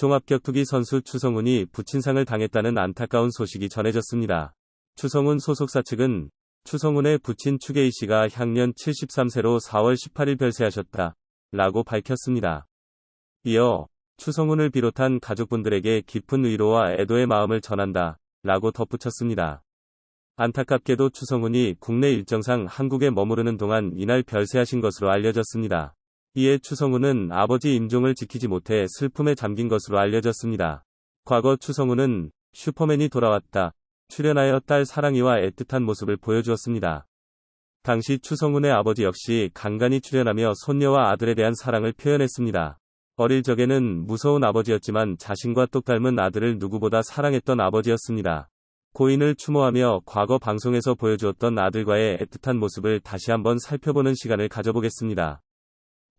종합격투기 선수 추성훈이 부친상을 당했다는 안타까운 소식이 전해졌습니다. 추성훈 소속사 측은 추성훈의 부친 추계희 씨가 향년 73세로 4월 18일 별세하셨다 라고 밝혔습니다. 이어 추성훈을 비롯한 가족분들에게 깊은 위로와 애도의 마음을 전한다 라고 덧붙였습니다. 안타깝게도 추성훈이 국내 일정상 한국에 머무르는 동안 이날 별세하신 것으로 알려졌습니다. 이에 추성훈은 아버지 임종을 지키지 못해 슬픔에 잠긴 것으로 알려졌습니다. 과거 추성훈은 슈퍼맨이 돌아왔다 출연하여 딸 사랑이와 애틋한 모습을 보여주었습니다. 당시 추성훈의 아버지 역시 간간히 출연하며 손녀와 아들에 대한 사랑을 표현했습니다. 어릴 적에는 무서운 아버지였지만 자신과 똑 닮은 아들을 누구보다 사랑했던 아버지였습니다. 고인을 추모하며 과거 방송에서 보여주었던 아들과의 애틋한 모습을 다시 한번 살펴보는 시간을 가져보겠습니다.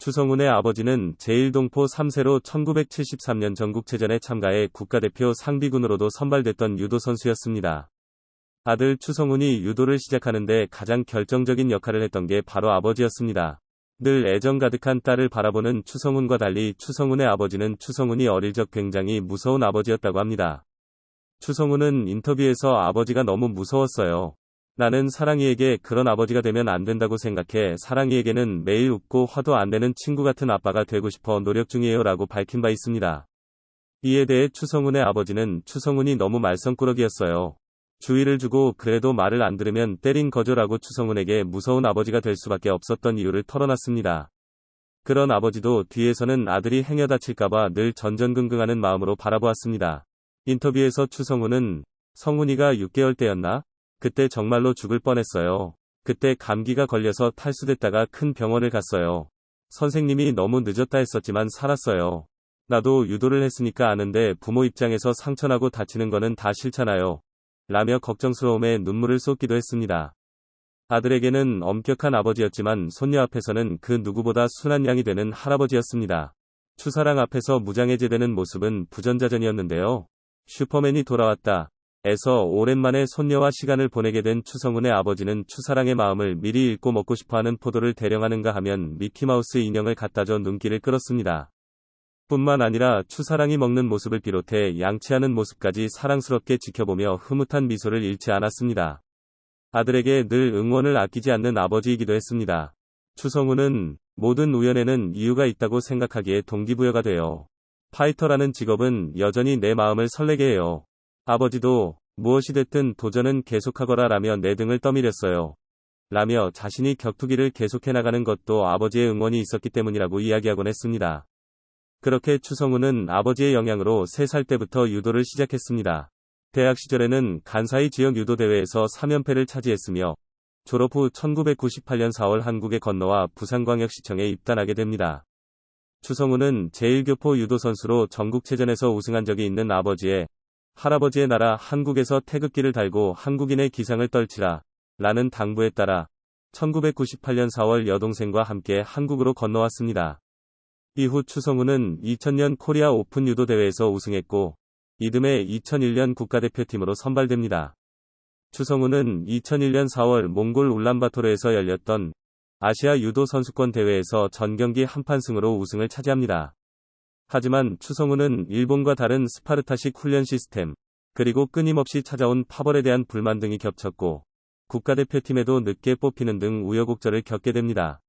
추성훈의 아버지는 제1동포 3세로 1973년 전국체전에 참가해 국가대표 상비군으로도 선발됐던 유도 선수였습니다. 아들 추성훈이 유도를 시작하는데 가장 결정적인 역할을 했던 게 바로 아버지였습니다. 늘 애정 가득한 딸을 바라보는 추성훈과 달리 추성훈의 아버지는 추성훈이 어릴 적 굉장히 무서운 아버지였다고 합니다. 추성훈은 인터뷰에서 아버지가 너무 무서웠어요. 나는 사랑이에게 그런 아버지가 되면 안 된다고 생각해 사랑이에게는 매일 웃고 화도 안 내는 친구 같은 아빠가 되고 싶어 노력 중이에요 라고 밝힌 바 있습니다. 이에 대해 추성훈의 아버지는 추성훈이 너무 말썽꾸러기였어요. 주의를 주고 그래도 말을 안 들으면 때린 거죠라고 추성훈에게 무서운 아버지가 될 수밖에 없었던 이유를 털어놨습니다. 그런 아버지도 뒤에서는 아들이 행여 다칠까봐 늘 전전긍긍하는 마음으로 바라보았습니다. 인터뷰에서 추성훈은 성훈이가 6개월 때였나? 그때 정말로 죽을 뻔했어요. 그때 감기가 걸려서 탈수됐다가 큰 병원을 갔어요. 선생님이 너무 늦었다 했었지만 살았어요. 나도 유도를 했으니까 아는데 부모 입장에서 상처나고 다치는 거는 다 싫잖아요. 라며 걱정스러움에 눈물을 쏟기도 했습니다. 아들에게는 엄격한 아버지였지만 손녀 앞에서는 그 누구보다 순한 양이 되는 할아버지였습니다. 추사랑 앞에서 무장해제되는 모습은 부전자전이었는데요. 슈퍼맨이 돌아왔다. 에서 오랜만에 손녀와 시간을 보내게 된 추성훈의 아버지는 추사랑의 마음을 미리 읽고 먹고 싶어하는 포도를 대령하는가 하면 미키마우스 인형을 갖다줘 눈길을 끌었습니다. 뿐만 아니라 추사랑이 먹는 모습을 비롯해 양치하는 모습까지 사랑스럽게 지켜보며 흐뭇한 미소를 잃지 않았습니다. 아들에게 늘 응원을 아끼지 않는 아버지이기도 했습니다. 추성훈은 모든 우연에는 이유가 있다고 생각하기에 동기부여가 돼요. 파이터라는 직업은 여전히 내 마음을 설레게 해요. 아버지도 무엇이 됐든 도전은 계속하거라 라며 내 등을 떠밀렸어요. 라며 자신이 격투기를 계속해 나가는 것도 아버지의 응원이 있었기 때문이라고 이야기하곤 했습니다. 그렇게 추성훈은 아버지의 영향으로 3살 때부터 유도를 시작했습니다. 대학 시절에는 간사이 지역 유도 대회에서 3연패를 차지했으며 졸업 후 1998년 4월 한국에 건너와 부산광역시청에 입단하게 됩니다. 추성훈은 제1교포 유도 선수로 전국체전에서 우승한 적이 있는 아버지의 할아버지의 나라 한국에서 태극기를 달고 한국인의 기상을 떨치라 라는 당부에 따라 1998년 4월 여동생과 함께 한국으로 건너왔습니다. 이후 추성훈은 2000년 코리아 오픈 유도 대회에서 우승했고 이듬해 2001년 국가대표팀으로 선발됩니다. 추성훈은 2001년 4월 몽골 울란바토르에서 열렸던 아시아 유도 선수권 대회에서 전경기 한판승으로 우승을 차지합니다. 하지만 추성훈은 일본과 다른 스파르타식 훈련 시스템, 그리고 끊임없이 찾아온 파벌에 대한 불만 등이 겹쳤고 국가대표팀에도 늦게 뽑히는 등 우여곡절을 겪게 됩니다.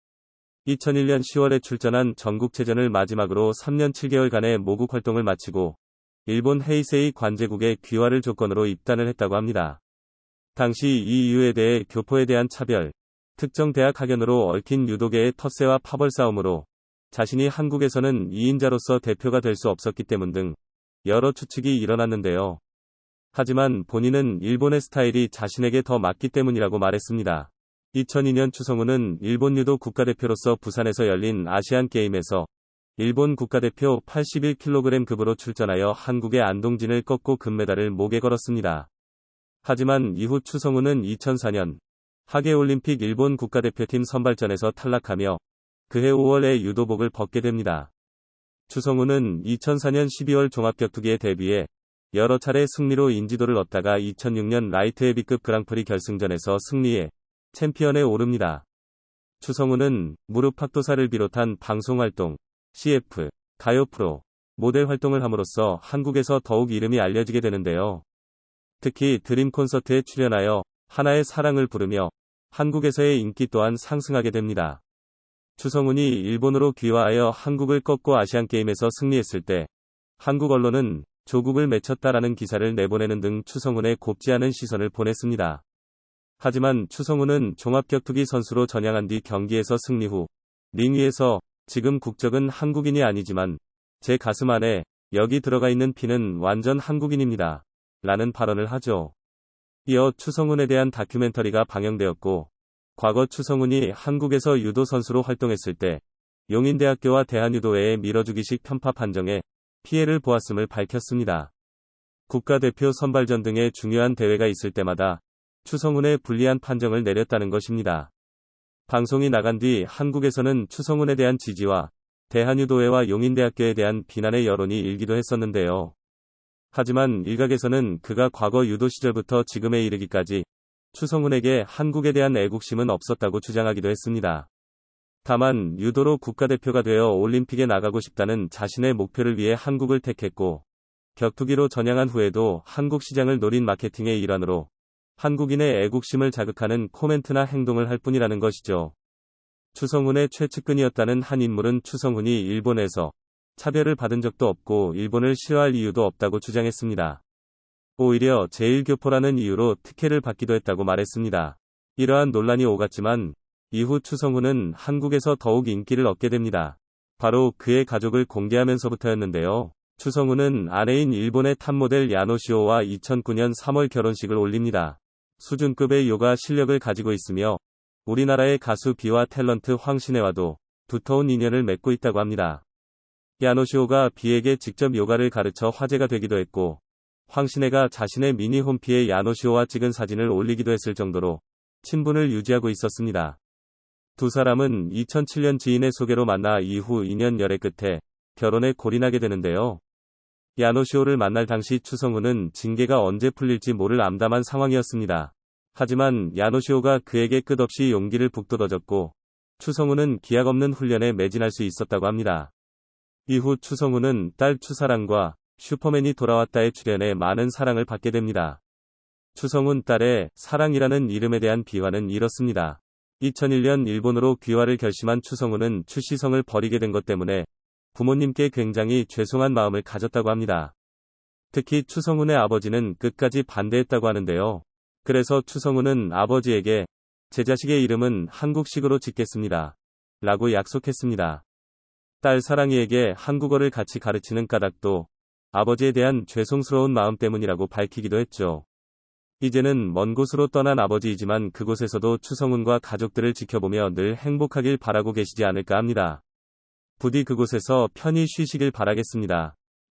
2001년 10월에 출전한 전국체전을 마지막으로 3년 7개월간의 모국 활동을 마치고 일본 헤이세이 관제국의 귀화를 조건으로 입단을 했다고 합니다. 당시 이 이유에 대해 교포에 대한 차별, 특정 대학 학연으로 얽힌 유도계의 텃세와 파벌 싸움으로 자신이 한국에서는 2인자로서 대표가 될 수 없었기 때문 등 여러 추측이 일어났는데요. 하지만 본인은 일본의 스타일이 자신에게 더 맞기 때문이라고 말했습니다. 2002년 추성훈은 일본 유도 국가대표로서 부산에서 열린 아시안게임에서 일본 국가대표 81kg 급으로 출전하여 한국의 안동진을 꺾고 금메달을 목에 걸었습니다. 하지만 이후 추성훈은 2004년 하계올림픽 일본 국가대표팀 선발전에서 탈락하며 그해 5월에 유도복을 벗게 됩니다. 추성훈은 2004년 12월 종합격투기에 데뷔해 여러 차례 승리로 인지도를 얻다가 2006년 라이트 헤비급 그랑프리 결승전에서 승리해 챔피언에 오릅니다. 추성훈은 무릎 학도사를 비롯한 방송활동, CF, 가요 프로, 모델 활동을 함으로써 한국에서 더욱 이름이 알려지게 되는데요. 특히 드림 콘서트에 출연하여 하나의 사랑을 부르며 한국에서의 인기 또한 상승하게 됩니다. 추성훈이 일본으로 귀화하여 한국을 꺾고 아시안게임에서 승리했을 때 한국 언론은 조국을 맺혔다라는 기사를 내보내는 등 추성훈에 곱지 않은 시선을 보냈습니다. 하지만 추성훈은 종합격투기 선수로 전향한 뒤 경기에서 승리 후 링 위에서 지금 국적은 한국인이 아니지만 제 가슴 안에 여기 들어가 있는 피는 완전 한국인입니다. 라는 발언을 하죠. 이어 추성훈에 대한 다큐멘터리가 방영되었고, 과거 추성훈이 한국에서 유도 선수로 활동했을 때 용인대학교와 대한유도회의 밀어주기식 편파 판정에 피해를 보았음을 밝혔습니다. 국가대표 선발전 등의 중요한 대회가 있을 때마다 추성훈의 불리한 판정을 내렸다는 것입니다. 방송이 나간 뒤 한국에서는 추성훈에 대한 지지와 대한유도회와 용인대학교에 대한 비난의 여론이 일기도 했었는데요. 하지만 일각에서는 그가 과거 유도 시절부터 지금에 이르기까지 추성훈에게 한국에 대한 애국심은 없었다고 주장하기도 했습니다. 다만 유도로 국가대표가 되어 올림픽에 나가고 싶다는 자신의 목표를 위해 한국을 택했고, 격투기로 전향한 후에도 한국 시장을 노린 마케팅의 일환으로 한국인의 애국심을 자극하는 코멘트나 행동을 할 뿐이라는 것이죠. 추성훈의 최측근이었다는 한 인물은 추성훈이 일본에서 차별을 받은 적도 없고 일본을 싫어할 이유도 없다고 주장했습니다. 오히려 제1교포라는 이유로 특혜를 받기도 했다고 말했습니다. 이러한 논란이 오갔지만 이후 추성훈은 한국에서 더욱 인기를 얻게 됩니다. 바로 그의 가족을 공개하면서부터였는데요. 추성훈은 아내인 일본의 탑모델 야노시오와 2009년 3월 결혼식을 올립니다. 수준급의 요가 실력을 가지고 있으며 우리나라의 가수 비와 탤런트 황신혜와도 두터운 인연을 맺고 있다고 합니다. 야노시오가 비에게 직접 요가를 가르쳐 화제가 되기도 했고, 황신혜가 자신의 미니 홈피에 야노시오와 찍은 사진을 올리기도 했을 정도로 친분을 유지하고 있었습니다. 두 사람은 2007년 지인의 소개로 만나 이후 2년 열애 끝에 결혼에 골인하게 되는데요. 야노시오를 만날 당시 추성훈은 징계가 언제 풀릴지 모를 암담한 상황이었습니다. 하지만 야노시오가 그에게 끝없이 용기를 북돋아줬고 추성훈은 기약 없는 훈련에 매진할 수 있었다고 합니다. 이후 추성훈은 딸 추사랑과 슈퍼맨이 돌아왔다에 출연해 많은 사랑을 받게 됩니다. 추성훈 딸의 사랑이라는 이름에 대한 비화는 이렇습니다. 2001년 일본으로 귀화를 결심한 추성훈은 출시성을 버리게 된 것 때문에 부모님께 굉장히 죄송한 마음을 가졌다고 합니다. 특히 추성훈의 아버지는 끝까지 반대했다고 하는데요. 그래서 추성훈은 아버지에게 제 자식의 이름은 한국식으로 짓겠습니다. 라고 약속했습니다. 딸 사랑이에게 한국어를 같이 가르치는 까닭도 아버지에 대한 죄송스러운 마음 때문이라고 밝히기도 했죠. 이제는 먼 곳으로 떠난 아버지이지만 그곳에서도 추성훈과 가족들을 지켜보며 늘 행복하길 바라고 계시지 않을까 합니다. 부디 그곳에서 편히 쉬시길 바라겠습니다.